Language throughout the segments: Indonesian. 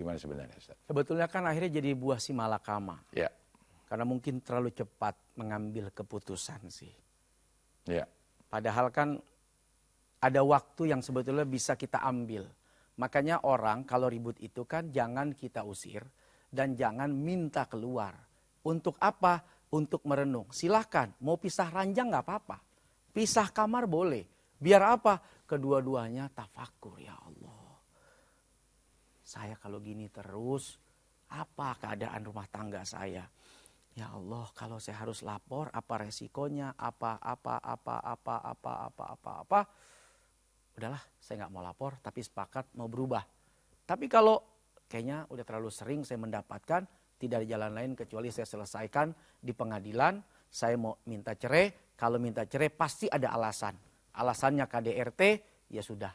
Gimana sebenarnya, Ustaz? Sebetulnya kan akhirnya jadi buah si malakama. Ya. Karena mungkin terlalu cepat mengambil keputusan sih. Ya. Padahal kan ada waktu yang sebetulnya bisa kita ambil. Makanya orang kalau ribut itu kan jangan kita usir dan jangan minta keluar. Untuk apa? Untuk merenung. Silahkan, mau pisah ranjang nggak apa-apa. Pisah kamar boleh. Biar apa? Kedua-duanya tafakur, ya Allah. Saya kalau gini terus, apa keadaan rumah tangga saya? Ya Allah, kalau saya harus lapor, apa resikonya? Apa. Udahlah, saya nggak mau lapor, tapi sepakat mau berubah. Tapi kalau kayaknya udah terlalu sering saya mendapatkan, tidak ada jalan lain kecuali saya selesaikan di pengadilan. Saya mau minta cerai, kalau minta cerai pasti ada alasan. Alasannya KDRT, ya sudah.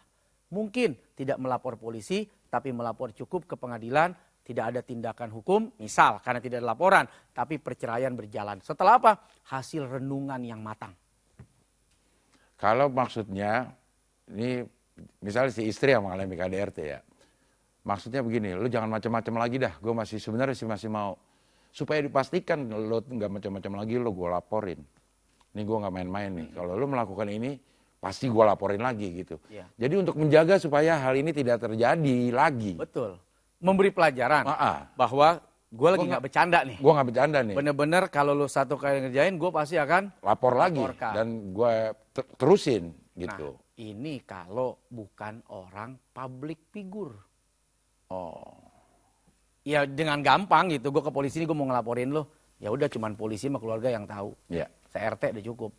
Mungkin tidak melapor polisi, tapi melapor cukup ke pengadilan. Tidak ada tindakan hukum, misal karena tidak ada laporan, tapi perceraian berjalan. Setelah apa? Hasil renungan yang matang. Kalau maksudnya, ini misalnya si istri yang mengalami KDRT ya. Maksudnya begini, lu jangan macam-macam lagi dah. Gue sebenarnya masih mau. Supaya dipastikan lu nggak macam-macam lagi, lu gue laporin. Ini gue nggak main-main nih. Kalau lu melakukan ini, pasti gue laporin lagi gitu. Ya. Jadi untuk menjaga supaya hal ini tidak terjadi lagi. Betul. Memberi pelajaran bahwa gue lagi nggak bercanda nih. Gue nggak bercanda nih. Bener-bener kalau lu satu kali ngerjain, gue pasti akan lapor lagi laporkan. dan gue terusin gitu. Nah, ini kalau bukan orang public figure. Oh. Ya dengan gampang gitu, gue ke polisi ini gue mau ngelaporin lo. Ya udah cuman polisi sama keluarga yang tahu. Ya. CRT udah cukup.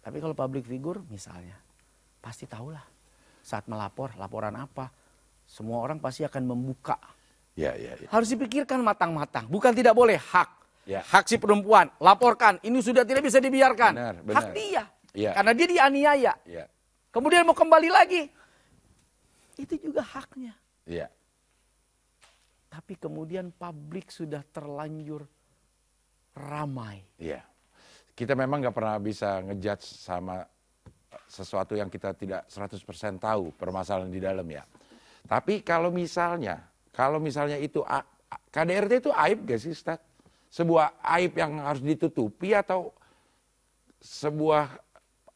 Tapi kalau public figure misalnya, pasti tahulah saat melapor, laporan apa. Semua orang pasti akan membuka. Ya. Harus dipikirkan matang-matang. Bukan tidak boleh, hak. Ya. Hak si perempuan, laporkan. Ini sudah tidak bisa dibiarkan. Benar. Hak dia. Ya. Karena dia dianiaya. Ya. Kemudian mau kembali lagi. Itu juga haknya. Ya. Tapi kemudian publik sudah terlanjur ramai. Iya. Kita memang nggak pernah bisa ngejudge sama sesuatu yang kita tidak 100% tahu permasalahan di dalam ya. Tapi kalau misalnya itu KDRT itu aib gak sih, Ustaz? Sebuah aib yang harus ditutupi atau sebuah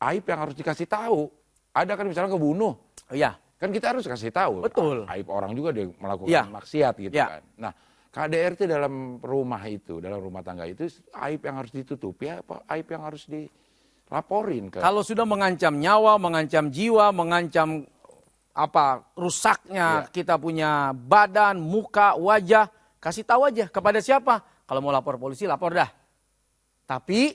aib yang harus dikasih tahu? Ada kan misalnya kebunuh. Oh, iya. Kan kita harus kasih tahu. Betul. Aib orang juga dia melakukan maksiat gitu kan. Nah, KDRT dalam rumah itu, dalam rumah tangga itu aib yang harus ditutupi apa aib yang harus dilaporin ke. Kalau sudah mengancam nyawa, mengancam jiwa, mengancam rusaknya kita punya badan, muka, wajah, kasih tahu aja kepada siapa. Kalau mau lapor polisi, lapor dah. Tapi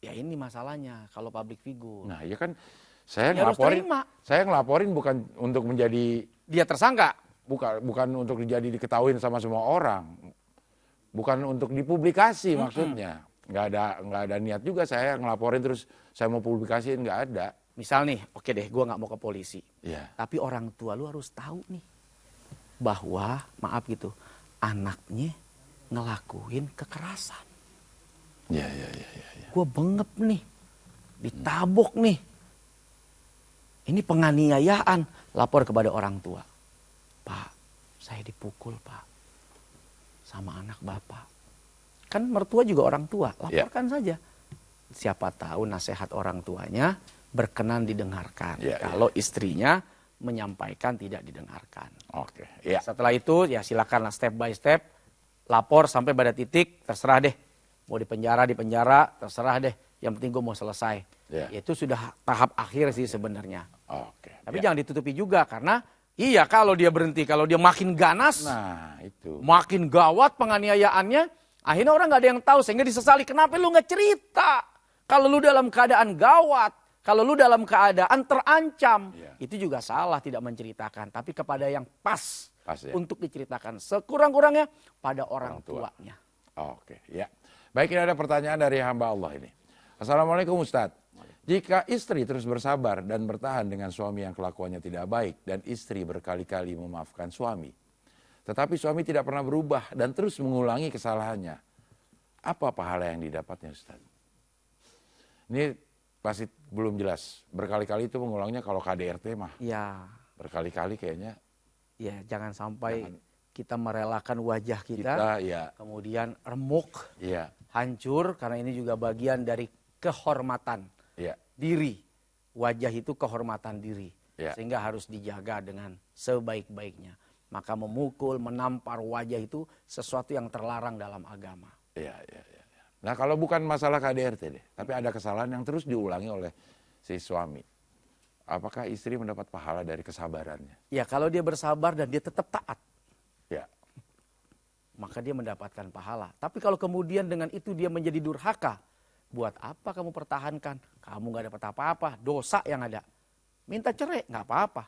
ya ini masalahnya kalau public figure. Nah, ya kan saya ngelaporin bukan untuk menjadi dia tersangka. Bukan untuk diketahuin sama semua orang. Bukan untuk dipublikasi maksudnya. Nggak ada niat juga saya ngelaporin terus saya mau publikasiin, nggak ada. Misal nih, oke deh gue nggak mau ke polisi. Ya. Tapi orang tua lu harus tahu nih. Bahwa, maaf gitu, anaknya ngelakuin kekerasan. Ya. Gue bengep nih. Ditabok nih. Ini penganiayaan. Lapor kepada orang tua. Pak, saya dipukul pak. Sama anak bapak. Kan mertua juga orang tua. Laporkan saja. Siapa tahu nasihat orang tuanya berkenan didengarkan. Kalau istrinya menyampaikan tidak didengarkan. Oke. Ya. Setelah itu ya silakanlah step by step. Lapor sampai pada titik terserah deh. Mau di penjara, terserah deh. Yang penting gue mau selesai. Itu sudah tahap akhir sih sebenarnya. Oke. Tapi jangan ditutupi juga karena iya kalau dia berhenti, kalau dia makin ganas, nah itu makin gawat penganiayaannya, akhirnya orang nggak ada yang tahu sehingga disesali. Kenapa lu nggak cerita? Kalau lu dalam keadaan gawat, kalau lu dalam keadaan terancam, itu juga salah tidak menceritakan. Tapi kepada yang pas untuk diceritakan sekurang-kurangnya pada orang tuanya. Oke, ya. Baik, ini ada pertanyaan dari hamba Allah ini. Assalamualaikum Ustadz. Jika istri terus bersabar dan bertahan dengan suami yang kelakuannya tidak baik dan istri berkali-kali memaafkan suami, tetapi suami tidak pernah berubah dan terus mengulangi kesalahannya, apa pahala yang didapatnya Ustaz? Ini pasti belum jelas. Berkali-kali itu mengulangnya kalau KDRT mah. Ya. Berkali-kali kayaknya. Ya, jangan sampai kita merelakan wajah kita, ya, kemudian remuk, ya, hancur, karena ini juga bagian dari kehormatan ya, diri. Wajah itu kehormatan diri, ya. sehingga harus dijaga dengan sebaik-baiknya. Maka memukul, menampar wajah itu sesuatu yang terlarang dalam agama. Ya, ya, ya. Nah kalau bukan masalah KDRT deh, tapi ada kesalahan yang terus diulangi oleh si suami. Apakah istri mendapat pahala dari kesabarannya? Ya kalau dia bersabar dan dia tetap taat, Ya, maka dia mendapatkan pahala. Tapi kalau kemudian dengan itu dia menjadi durhaka, buat apa kamu pertahankan? Kamu gak dapat apa-apa, dosa yang ada. Minta cerai, gak apa-apa.